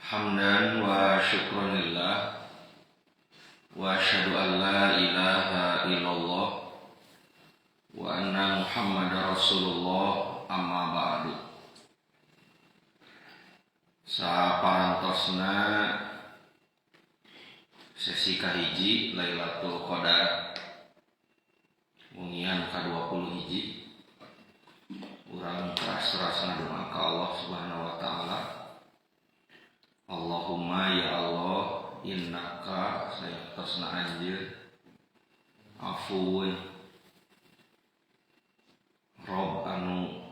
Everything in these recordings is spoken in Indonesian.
Hamdan wa syukranillah wa asyhadu an la ilaha illallah wa anna Muhammadar Rasulullah amma ba'du. Saparantosna sesi kahiji Lailatul Qadar mungian ka-20 hiji. Urang keras-keras ngadoa ka Allah Subhanahu wa taala. Allahumma ya Allah innaka sayaqtasna anjir afuwun Rob anu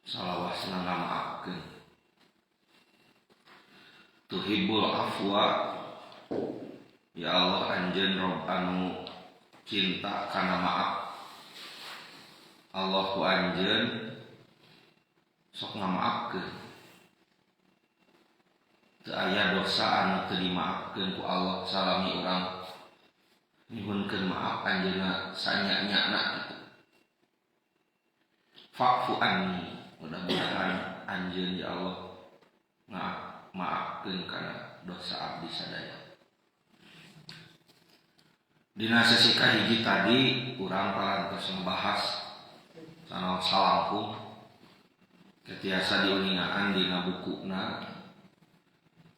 salawasna ngamaafkeun tuhibbul afwa ya Allah anjeun Rob anu cinta kana maaf Allah ku anjeun sok ngamaafkeun teu aya dosa anu teu dimaafkeun ku Allah salami urang nyuhunkeun maaf anjeunna sanya-nyana kitu. Fa'fu anni, mudah-mudahan anjeun ya Allah maafkeun kana dosa abdi sadaya. Dina sesi kahiji tadi urang parantos ngebahas kana salangkung ketiasa diuningaan dina bukuna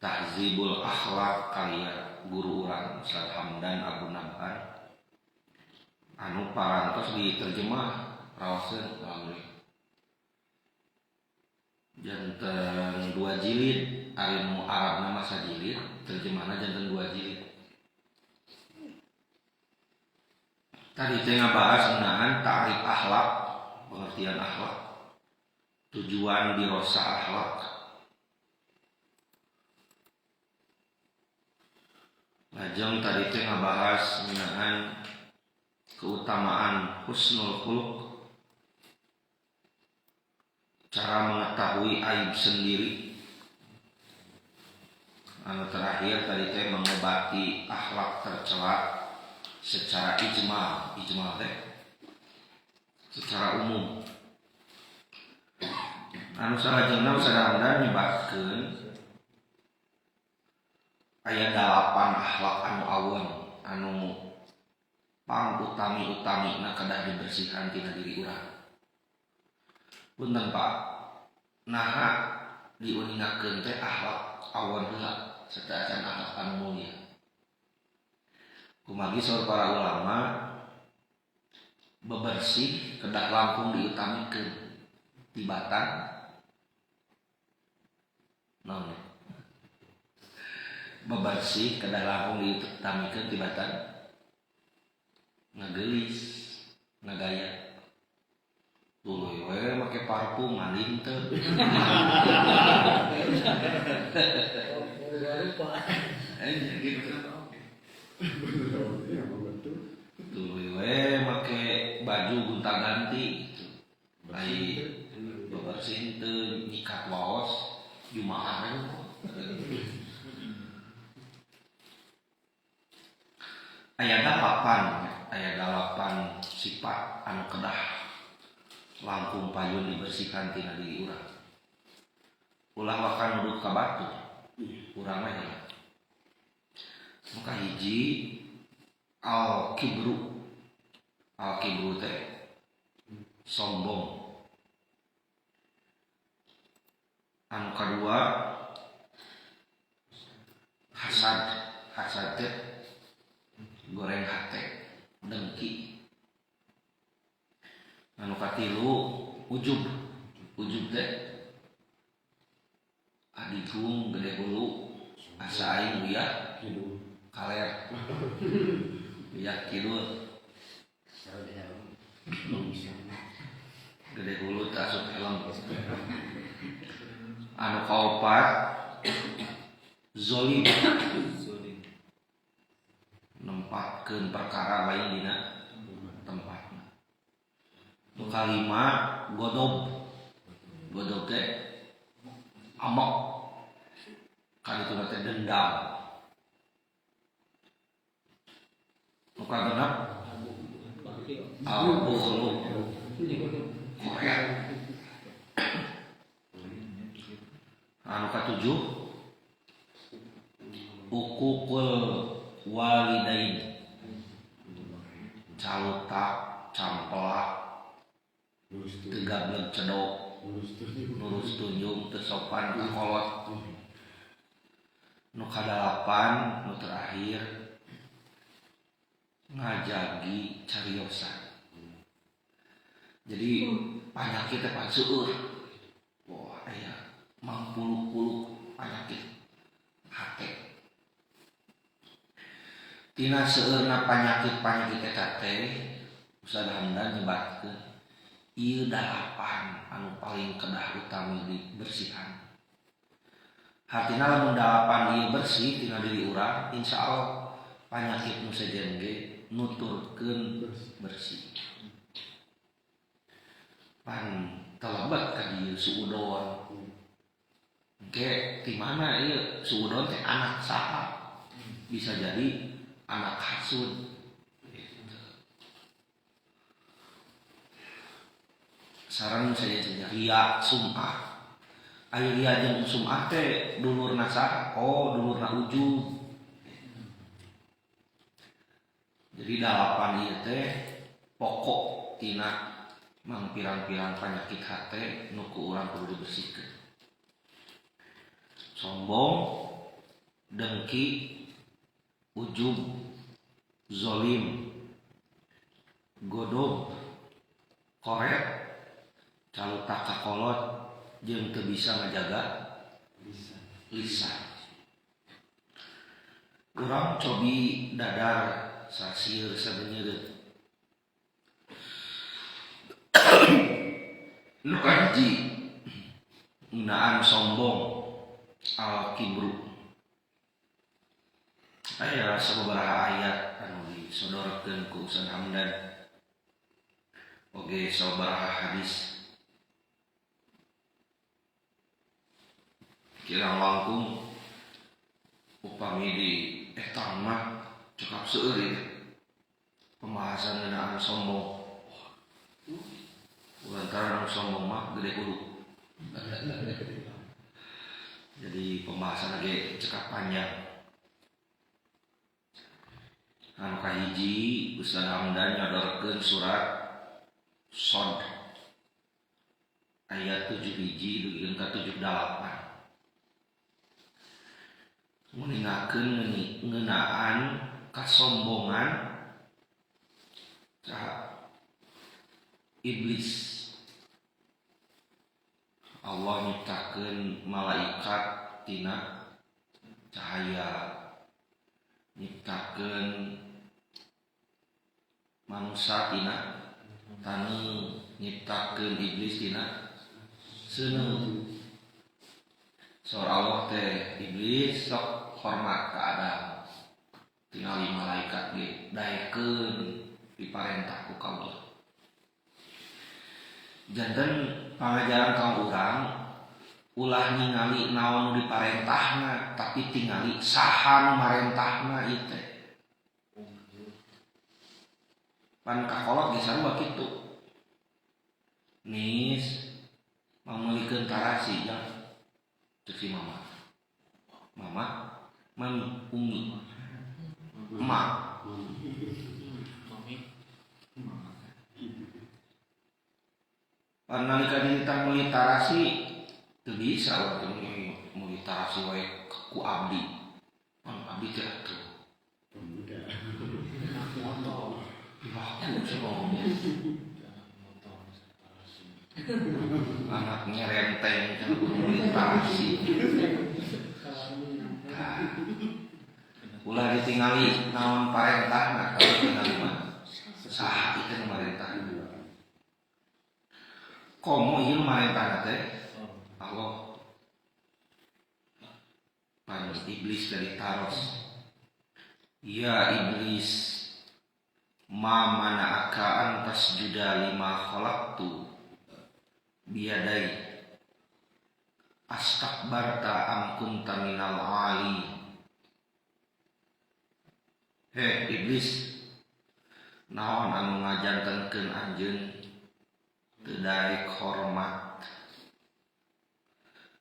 Tahzibul Akhlaq karya guru urang Ustaz Hamdan Abu Nabhan anu parantos diterjemah raoseun alhamdulillah janten 2 jilid ari nu Arabna mah sajilid terjemahna janten 2 jilid. Tadi teh ngabahas ngeunaan ta'rif akhlak, pengertian akhlak, tujuan dirosa akhlak. Lajeng tadi teh ngabahas ngeunaan keutamaan husnul khuluq, cara mengetahui aib sendiri. Anu terakhir tadi teh mengobati akhlak tercela secara ijmal teh secara umum. Anu salajengna sadaya nyebatkeun aya 8 akhlak anu awon anu pang utami-utamina kedah dibersihkan tina diri urang. Punten Pak, naha diuningakeun teh akhlak awon heula sarta acan akhlak anu mulia. Kumagi saur para ulama bebersih kedah langkung diutamikeun tibatan naon bebersih kedah langkung diutamikeun tibatan ngageulis ngagaya tuluy we make parfum maling teu tuluy we make baju gonta-ganti gitu. Lai bebersih teu nyikat waos jumaah aya 8 sifat anu kedah langkung payun dibersihkan tina diri urang. Ulah wakan nurut ka batu urang mah ya. Maka hiji al-kibru teh sombong. Anu kadua hasad teh goreng hate dengki. Anu katilu ujub teh adigung gede hulu asa aing uyah kaler uyah kidul gede hulu tak asup helm. Anu kaopat zolim nempatkeun perkara lain dina tempatna. Nu kalima godob teh amok kadituna teh dendam. Nu kagenep al-bukhlu korea Anu katujuh uququl walidain, calutak, campelak, tegableg cedok, nurus tunjung, teu sopan ka kolot. Nu kadalapan, nu terakhir ngajagi cariosan. Jadi panyakit teh pan seueur. Wah, aya mangpuluk-puluk panyakit hate. Tina seueurna panyakit-panyakit eta teh Ustaz Hamdan nyebatkeun ieu dalapan anu paling kedah utami dibersihan. Hartina lamun dalapan ieu bersih tina diri urang, insyaallah panyakit nu sejen ge nuturkeun bersih. Pan telebat ka dieu suudon. Engke ti mana ieu suudon teh anak saha? Bisa jadi anak hasud. Sareng saya ria sum'ah. Aya ria jeung sum'ah teh dulurna saha? Oh, dulurna ujub. Jadi dalapan ieu teh pokok tina mang pirang-pirang panyakit hate nu ku urang kudu dibersihkeun. Sombong, dengki, ujub, zolim, godog, koret, calutak kakolot, jeung teu bisa ngajaga lisan. Urang cobi dadar sasieur sabeunyeut. Nu kahiji ngeunaan sombong al-kibru. Aya sababaraha ayat anu disodorkeun ku Ustaz Hamdan. Oge sababaraha hadis. Kirang langkung upami di eta mah cekap seueur ieu pembahasan ngeunaan sombong. Lantaran anu sombong mah gede kudu. Jadi pembahasan lagi cekap panjang. Anu kahiji Ustaz Hamdan nyodorkeun surat Shad ayat 7 hiji dugikeun ka 78. Nguningakeun ngeunaan kasombongan saha iblis. Allah nyiptakeun malaikat tina cahaya, nyiptakeun manusia tina taneuh, nyiptakeun iblis tina seuneu. Saur Allah teh iblis sok hormat ka Adam. Tingali malaikat ge daekeun diparentah ku kaula. Janten pangajaran ka urang ulah ningali naon nu diparentahna, tapi tingali saha nu marentahna ieu teh. Pan kakolot ge sarua kitu. Nis mameulikeun tarasi ya. Cek si mama. Mama, mami, umi. Emak. Pan nalika ditang meuli tarasi teu bisa waktu meuli tarasi wae ku abdi. Pan abdi teh atuh. Anak nyerenteng kan kudu meuli tarasi. Ulah ditingali naon parentahna kalau tingali mah saha ieu nu marentahna. Komo ieu nu marentahna teh Allah. Pan iblis dari taros. Ya iblis, ma mana'aka antas juda lima khalaqtu biyadai astakbarta am kunta minal ali. He iblis, naon anu ngajantenkeun anjeun teu daek hormat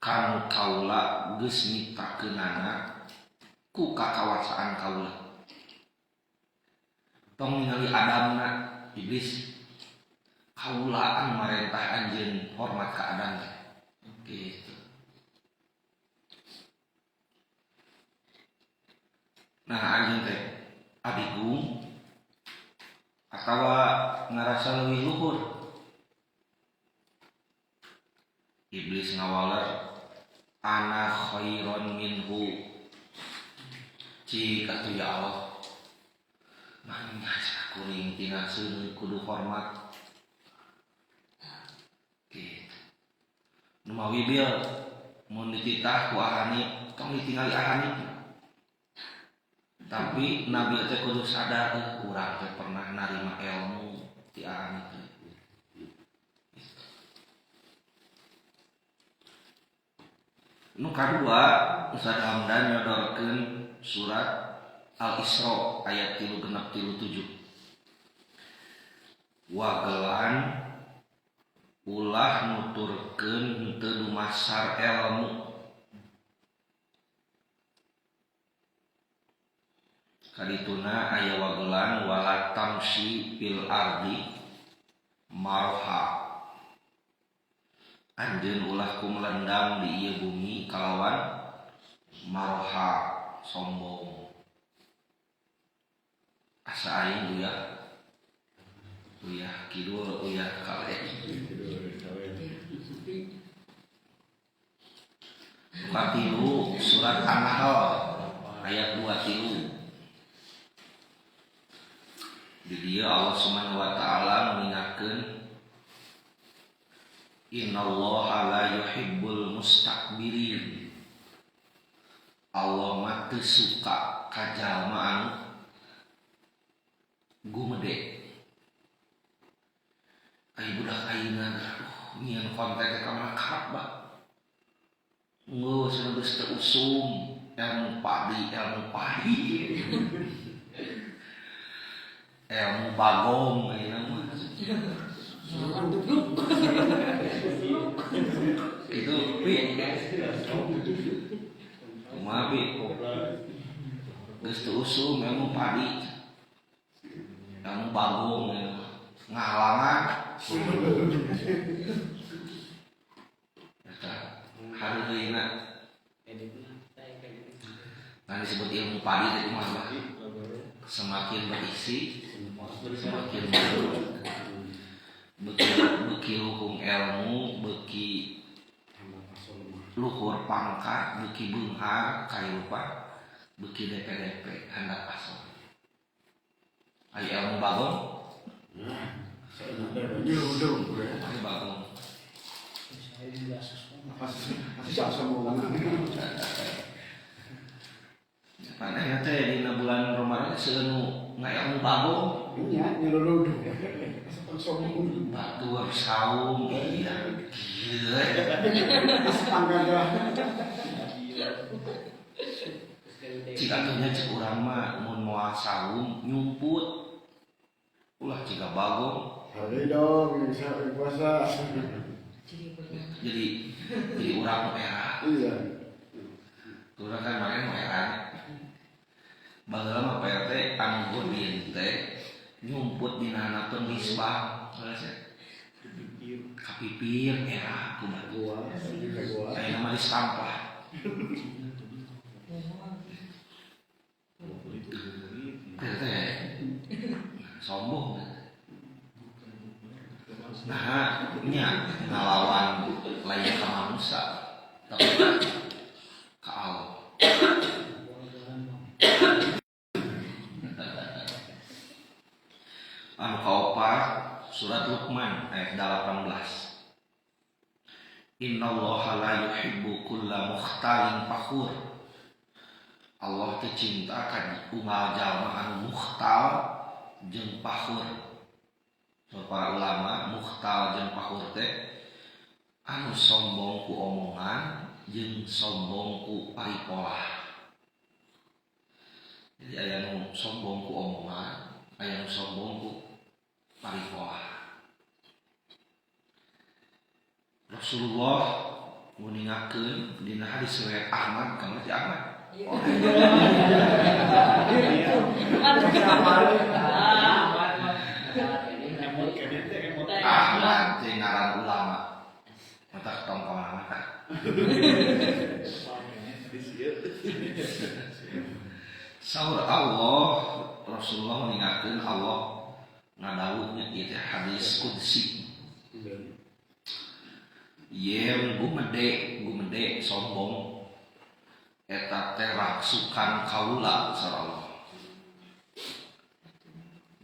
kanu kaula geus nyiptakeunana ku kakawasaan kaula. Tong ningali Adamna iblis kaulaan marentah anjeun hormat ka Adam teh. Gitu. Nah anjeun teh adigung atawa ngarasa leuwih luhur. Iblis ngawaler ana khairon minhu. Cik atuh ya Allah. Mangnya kuring tina seueur kudu hormat. Gitu. Nu mawi bil mun dititah ku Ahanif tong ditingali Ahanif. Tapi Nabi teh kudu sadar urang teh pernah narima ilmu ti Ahanif. Nu kadua Ustaz Hamdan nyodorkeun surat Al-Isra ayat 3:37. Wagelan ulah nuturkeun henteu dumasar ilmu. Kadituna aya wagelan wala tamsi fil ardi marha. Anjeun ulah kumelendang di ieu bumi kalawan marha sombong. Asa aing uyah kidul uyah kale. Katilu surat An-Nahl ayat 23. Di dia Allah Subhanahu wa taala mengingatkeun innallaha la yuhibbul mustakbirin. Allah mah teu suka ka jalma anu gumede. Ai budak ayeuna nyieun konten ka mana karep ba. Geus teu usum ilmu padi. Ilmu bagong ayeuna mah. Itu pi kumaha pi geus teu usum ilmu padi ilmu bagong ngahalangan eta hareureuna kan disebut ilmu padi teh kumaha semakin berisi semakin baru beki hukum ilmu, beki luhur pangkat, beki beunghar kayupa, beki DP hendak asal. Aya ilmu bagong? Aya bagong. Mana teh dina bulan Ramadan seueur ngayang bagong? Nya nyeluluduh. Batur saum iya. Jika tuhnya cek urang mah mun moal saum nyumput. Ulah jika bagong. Hari dong bisa puasa. Jadi urang merah. Iya. Urang kan main merah. Baheula mah PRT anu godin teh nyumput dina hanapeun misbah kapipir merah kumaha aya mah di sampah teh sombong nah nya ngalawan layak ka manusia tapi ka Allah. Anu kaopat surat Luqman ayat 18. Innallaha la yuhibbu kulla mukhtalin fakhur. Allah teh cinta ka unggal jalma anu mukhtal jeung fakhur. Para ulama mukhtal jeung fakhur teh anu sombong ku omongan jeung sombong ku paripolah. Jadi aya nu sombong ku omongan, aya nu sombong ku paripolah. Rasulullah Nguningakeun dina hadis riwayat Ahmad kang si Ahmad. Ahmad teh ngaran ulama. Mata tong ka mana-mana. Saur Allah Rasulullah mengingatkan Allah ngadawuhnya itu hadis qudsi. Yen gumede sombong eta teh raksukan kaula sareng Allah.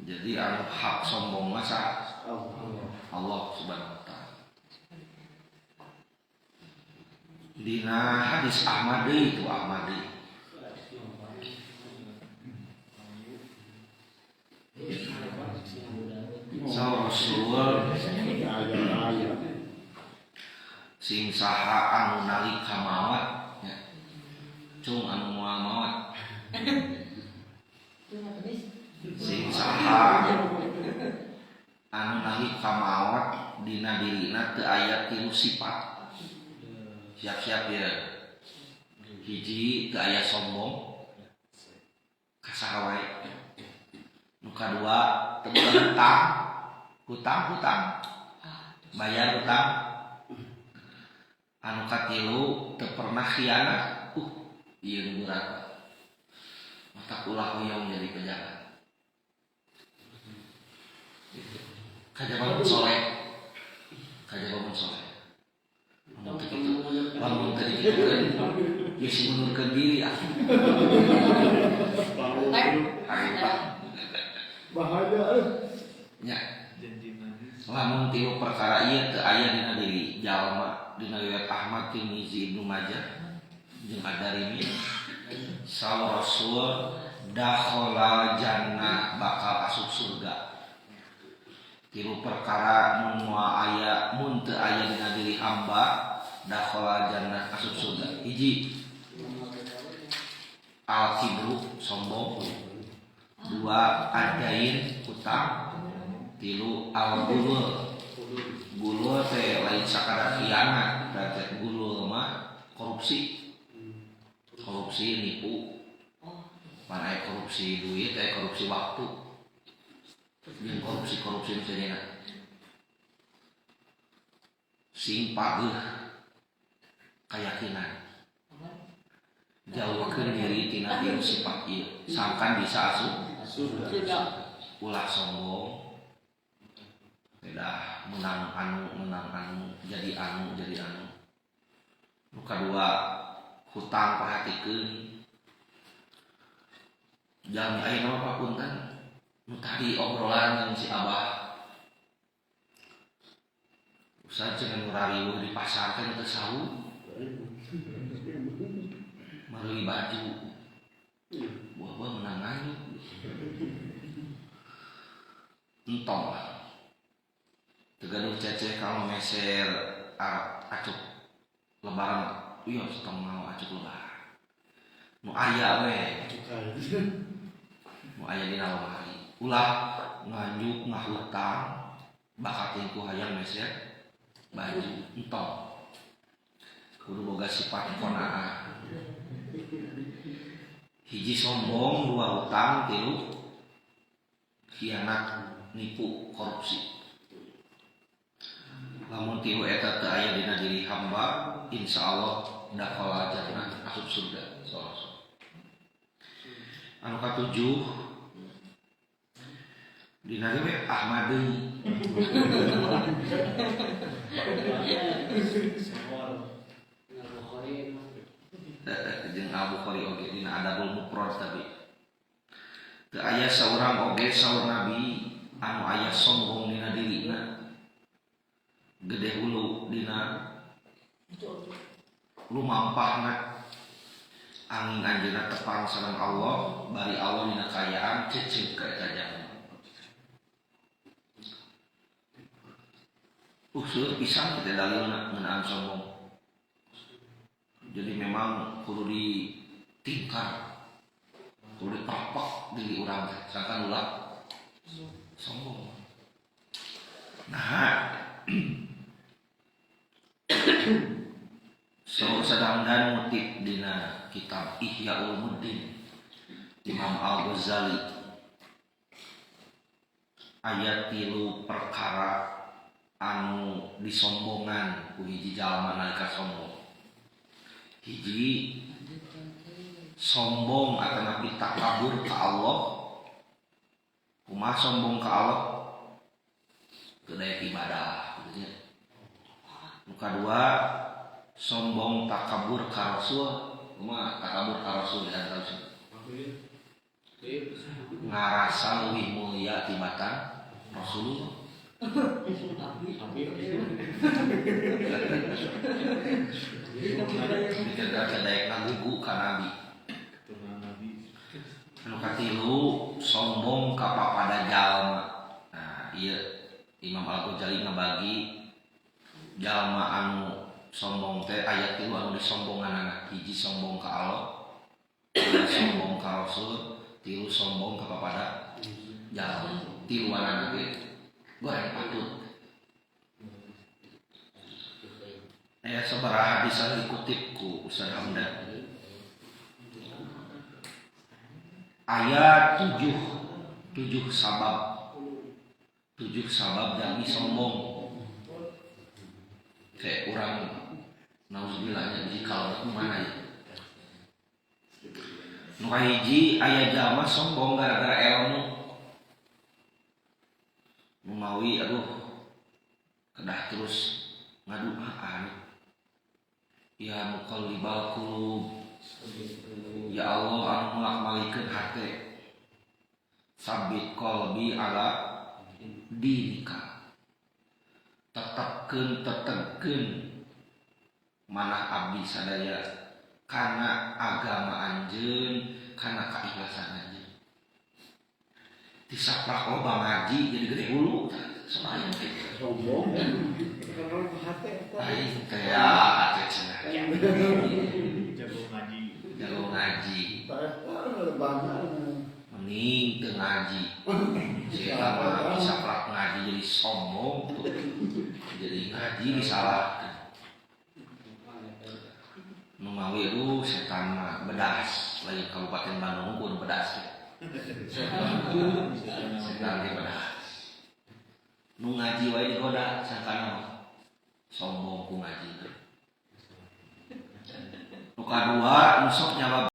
Jadi anu hak sombong masa Allah Subhanahu wa taala. Dina hadis Ahmadi itu Ahmadi. Rasul sing saha anu nalika maot ya. Cung anu moal maot. Sing saha anu nalika maot dina dirina teu aya tilu sifat. Siap-siap ya. Hiji teu aya sombong. Kasaha wae. Nu kadua teu hutang bayar hutang. Anu katilu teu pernah khianat. Ieu nu berat. Mata ulah hoyong jadi pejabat. Kajaban soleh. Lamun teu dikitukeun geus mundurkeun diri ah. Bahaya nya. Lamun tilu perkara ieu teu aya dina diri jalma dina riwayat Ahmad, Tirmizi, Ibnu Majah jeung Ad-Darimi saur Rasul dakhala jannah bakal asup surga. Tilu perkara mun teu aya dina diri hamba dakhala jannah asup surga. Hiji al-kibru sombong. Dua adain hutang. Tilu al-gulul. Gulul teh lain sakadar khianat, berarti gulul mah korupsi. Korupsi nipu. Mana aya korupsi duit, aya korupsi waktu. Jeung korupsi misalnya. Sing pageuh keyakinan. Jauhkeun diri tina tilu sifat ieu, sangkan bisa asup ulah sombong. Beda menang anu jadi anu. Nu kadua hutang perhatikeun. Jalmi ayeuna mah papunten nu tadi obrolan yang si Abah. Usah cenah rariweuh di pasar teh teu sawu. Meuli baju. Buah-buah menang anu. Entong lah. Tegaduh ceceh kalau meser acuk lebaran, iya setong mau acuk lebaran. Nu aya we, nu aya dina lemari. Ulah nganjuk ngahutang, bakatin ku hayang meser baju entong. Kudu boga sifat qanaah. Hiji sombong, dua hutang, tilu khianat, nipu, korupsi. Lamun tilu eta teu aya dina diri hamba, insyaallah dakhala jannah asup surga. Anu katujuh dina riwayat Ahmad jeung Al-Bukhari oge dina Adabul Mufrad tadi. Teu aya saurang oge saur Nabi anu aya sombong dina dirina. Gede hulu dina lumampahna angin anjeunna tepang sareng Allah, bari Allah dina kayaan cecep ka eta jalma. Usul pisang kita dalilna ngeunaan sombong. Jadi memang kudu ditingkar, kudu dipapek diri urang teh, sangkan ulah sombong. Nah, So sedang dan ngutip dina kitab Ihya Ulumuddin Imam Al-Ghazali ayat 3 perkara anu disombongan ku hiji jalma nalika sombong. Hiji sombong atau nabi takabur ka Allah. Kumaha sombong ka Allah? Kedaya ibadah gitu ya. Nu kadua sombong takabur ka Rasul. Kumaha takabur ka Rasul ya Rasul. Ngarasa leuwih mulia tibatan Rasulullah. Dikira-kira ngagugu ka Nabi. Anu katilu sombong ka papada jalma. Nah, ieu Imam Al-Ghazali ngabagi jalma anu sombong teh aya 3 anu disombonganna. Hiji sombong ka Allah, sombong ka Rasul, 3 sombong ka papada jalma. 3 anu ge goreng patut. Aya sabaraha hadis anu dikutip ku Ustaz Hamdan. Ayat 7 sabab jami sombong. Kayak orang nauzubillahnya jika mana ya. Nu hiji aya jalma sombong gara-gara ilmu. Numawi kedah terus ngaduaan. Ya muqallibal qulub, ya Allah anu ngakmalikeun hate, sabit qalbi ala dinika, tetepkeun manah abdi sadaya kana agama anjeun, kana kaikhlasan anjeun. Tisaprak loba ngaji jadi gede hulu soalnya sombong kalau hati aing teh atuh cenah jago ngaji mending teu ngaji siapa mah bisa plak ngaji jadi sombong tuh jadi ngaji disalahkeun nu mawi setan mah bedas lain Kabupaten Bandung pun bedas setan ge bedas nu ngaji wae digoda sangkana sombong ku ngaji nu kadua nu sok nyawa